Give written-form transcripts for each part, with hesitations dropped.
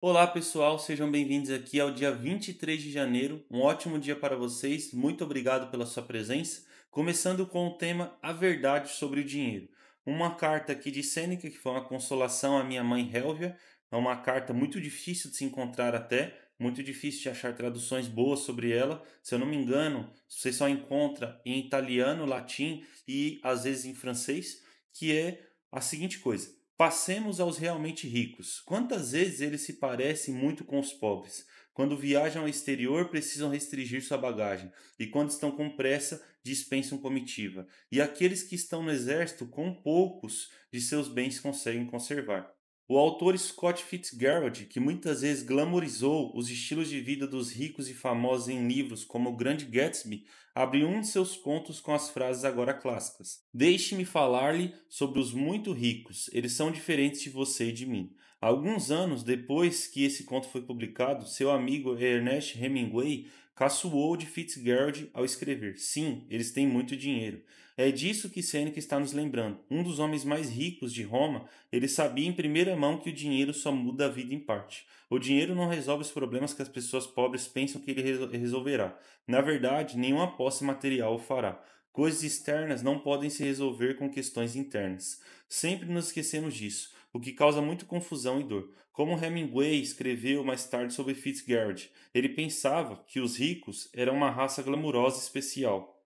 Olá pessoal, sejam bem-vindos aqui ao dia 23 de janeiro. Um ótimo dia para vocês. Muito obrigado pela sua presença. Começando com o tema A Verdade sobre o Dinheiro. Uma carta aqui de Sêneca, que foi uma consolação à minha mãe Hélvia. É uma carta muito difícil de se encontrar até, muito difícil de achar traduções boas sobre ela. Se eu não me engano, você só encontra em italiano, latim e às vezes em francês, que é a seguinte coisa: passemos aos realmente ricos. Quantas vezes eles se parecem muito com os pobres? Quando viajam ao exterior, precisam restringir sua bagagem, e quando estão com pressa, dispensam comitiva. E aqueles que estão no exército, com poucos de seus bens conseguem conservar. O autor Scott Fitzgerald, que muitas vezes glamorizou os estilos de vida dos ricos e famosos em livros como O Grande Gatsby, abre um de seus contos com as frases agora clássicas: Deixe-me falar-lhe sobre os muito ricos, eles são diferentes de você e de mim. Alguns anos depois que esse conto foi publicado, seu amigo Ernest Hemingway caçoou de Fitzgerald ao escrever: Sim, eles têm muito dinheiro. É disso que Seneca está nos lembrando. Um dos homens mais ricos de Roma, ele sabia em primeira mão que o dinheiro só muda a vida em parte. O dinheiro não resolve os problemas que as pessoas pobres pensam que ele resolverá. Na verdade, nenhuma posse material o fará. Coisas externas não podem se resolver com questões internas. Sempre nos esquecemos disso, o que causa muita confusão e dor. Como Hemingway escreveu mais tarde sobre Fitzgerald, ele pensava que os ricos eram uma raça glamurosa e especial.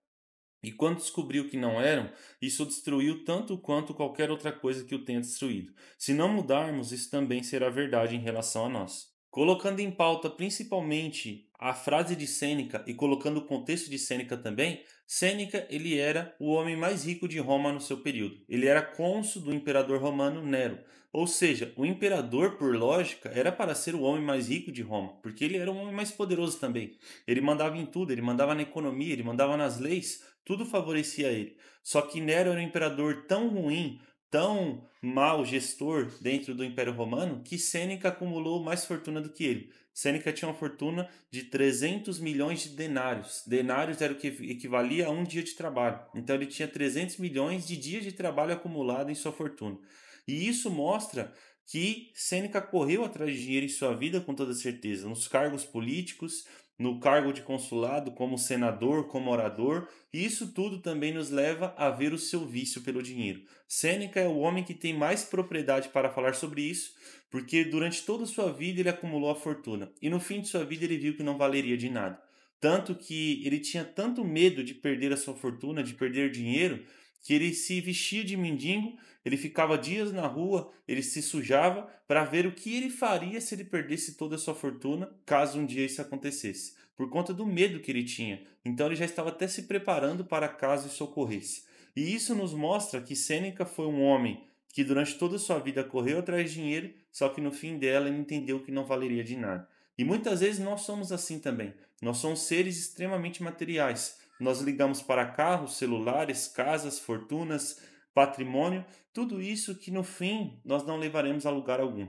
E quando descobriu que não eram, isso o destruiu tanto quanto qualquer outra coisa que o tenha destruído. Se não mudarmos, isso também será verdade em relação a nós. Colocando em pauta principalmente a frase de Sêneca e colocando o contexto de Sêneca também, Sêneca ele era o homem mais rico de Roma no seu período. Ele era cônsul do imperador romano Nero. Ou seja, o imperador, por lógica, era para ser o homem mais rico de Roma, porque ele era o homem mais poderoso também. Ele mandava em tudo, ele mandava na economia, ele mandava nas leis, tudo favorecia ele. Só que Nero era um imperador tão ruim, tão mau gestor dentro do Império Romano, que Sêneca acumulou mais fortuna do que ele. Sêneca tinha uma fortuna de 300 milhões de denários. Denários era o que equivalia a um dia de trabalho. Então ele tinha 300 milhões de dias de trabalho acumulado em sua fortuna. E isso mostra que Sêneca correu atrás de dinheiro em sua vida com toda certeza, nos cargos políticos, no cargo de consulado, como senador, como orador, e isso tudo também nos leva a ver o seu vício pelo dinheiro. Sêneca é o homem que tem mais propriedade para falar sobre isso, porque durante toda a sua vida ele acumulou a fortuna, e no fim de sua vida ele viu que não valeria de nada. Tanto que ele tinha tanto medo de perder a sua fortuna, de perder dinheiro, que ele se vestia de mendigo, ele ficava dias na rua, ele se sujava para ver o que ele faria se ele perdesse toda a sua fortuna, caso um dia isso acontecesse, por conta do medo que ele tinha. Então ele já estava até se preparando para caso isso ocorresse. E isso nos mostra que Sêneca foi um homem que durante toda a sua vida correu atrás de dinheiro, só que no fim dela ele entendeu que não valeria de nada. E muitas vezes nós somos assim também. Nós somos seres extremamente materiais. Nós ligamos para carros, celulares, casas, fortunas, patrimônio, tudo isso que no fim nós não levaremos a lugar algum.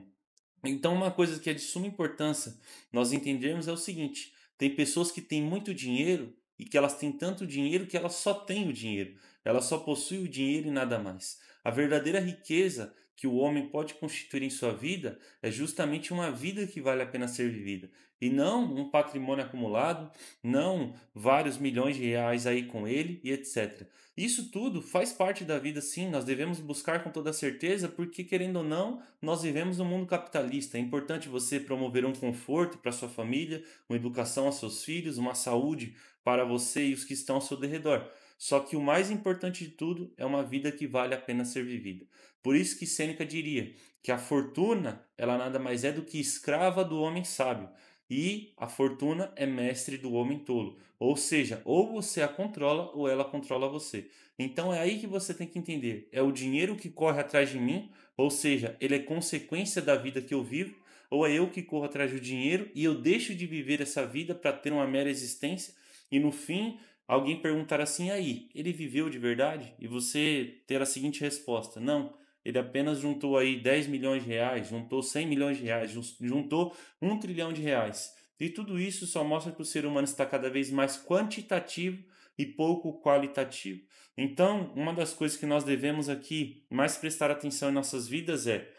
Então, uma coisa que é de suma importância nós entendermos é o seguinte: tem pessoas que têm muito dinheiro e que elas têm tanto dinheiro que elas só têm o dinheiro, elas só possuem o dinheiro e nada mais. A verdadeira riqueza que o homem pode constituir em sua vida é justamente uma vida que vale a pena ser vivida, e não um patrimônio acumulado, não vários milhões de reais aí com ele e etc. Isso tudo faz parte da vida, sim, nós devemos buscar com toda certeza, porque querendo ou não, nós vivemos num mundo capitalista. É importante você promover um conforto para sua família, uma educação aos seus filhos, uma saúde para você e os que estão ao seu derredor. Só que o mais importante de tudo é uma vida que vale a pena ser vivida. Por isso que Sêneca diria que a fortuna, ela nada mais é do que escrava do homem sábio, e a fortuna é mestre do homem tolo. Ou seja, ou você a controla ou ela controla você. Então é aí que você tem que entender. É o dinheiro que corre atrás de mim, ou seja, ele é consequência da vida que eu vivo, ou é eu que corro atrás do dinheiro e eu deixo de viver essa vida para ter uma mera existência e no fim alguém perguntar assim: aí, ele viveu de verdade? E você ter a seguinte resposta: não, ele apenas juntou aí 10 milhões de reais, juntou 100 milhões de reais, juntou 1 trilhão de reais. E tudo isso só mostra que o ser humano está cada vez mais quantitativo e pouco qualitativo. Então, uma das coisas que nós devemos aqui mais prestar atenção em nossas vidas é: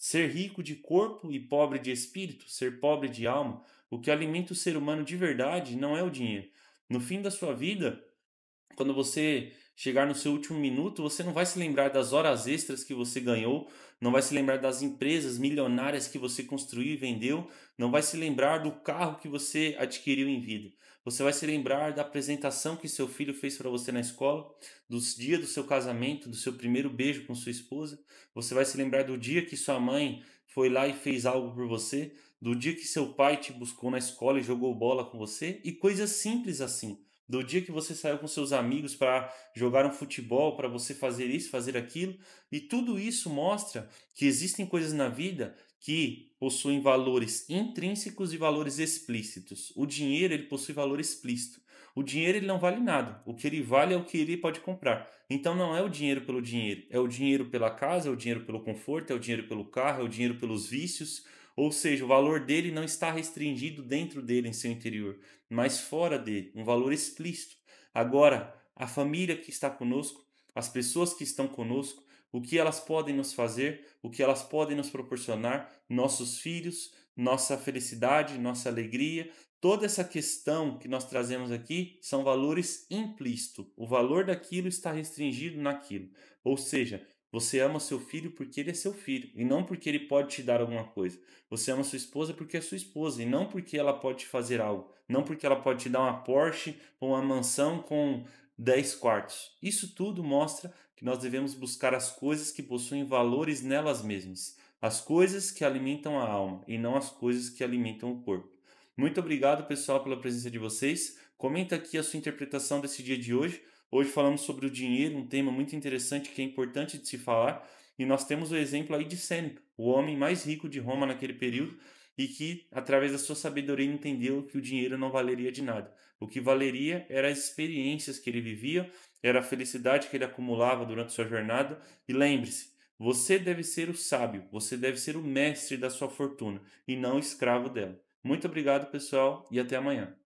Ser rico de corpo e pobre de espírito, ser pobre de alma, o que alimenta o ser humano de verdade não é o dinheiro. No fim da sua vida, quando você chegar no seu último minuto, você não vai se lembrar das horas extras que você ganhou, não vai se lembrar das empresas milionárias que você construiu e vendeu, não vai se lembrar do carro que você adquiriu em vida. Você vai se lembrar da apresentação que seu filho fez para você na escola, dos dias do seu casamento, do seu primeiro beijo com sua esposa. Você vai se lembrar do dia que sua mãe foi lá e fez algo por você, do dia que seu pai te buscou na escola e jogou bola com você, e coisas simples assim do dia que você saiu com seus amigos para jogar um futebol, para você fazer isso, fazer aquilo, e tudo isso mostra que existem coisas na vida que possuem valores intrínsecos e valores explícitos. O dinheiro, ele possui valor explícito. O dinheiro ele não vale nada. O que ele vale é o que ele pode comprar. Então não é o dinheiro pelo dinheiro, é o dinheiro pela casa, é o dinheiro pelo conforto, é o dinheiro pelo carro, é o dinheiro pelos vícios. Ou seja, o valor dele não está restringido dentro dele, em seu interior, mas fora dele, um valor explícito. Agora, a família que está conosco, as pessoas que estão conosco, o que elas podem nos fazer, o que elas podem nos proporcionar, nossos filhos, nossa felicidade, nossa alegria, toda essa questão que nós trazemos aqui são valores implícitos. O valor daquilo está restringido naquilo. Ou seja, você ama seu filho porque ele é seu filho e não porque ele pode te dar alguma coisa. Você ama sua esposa porque é sua esposa e não porque ela pode te fazer algo. Não porque ela pode te dar uma Porsche ou uma mansão com 10 quartos. Isso tudo mostra que nós devemos buscar as coisas que possuem valores nelas mesmas. As coisas que alimentam a alma e não as coisas que alimentam o corpo. Muito obrigado, pessoal, pela presença de vocês. Comenta aqui a sua interpretação desse dia de hoje. Hoje falamos sobre o dinheiro, um tema muito interessante que é importante de se falar. E nós temos o exemplo aí de Sêneca, o homem mais rico de Roma naquele período, e que, através da sua sabedoria, entendeu que o dinheiro não valeria de nada. O que valeria eram as experiências que ele vivia, era a felicidade que ele acumulava durante sua jornada. E lembre-se, você deve ser o sábio, você deve ser o mestre da sua fortuna e não o escravo dela. Muito obrigado, pessoal, e até amanhã.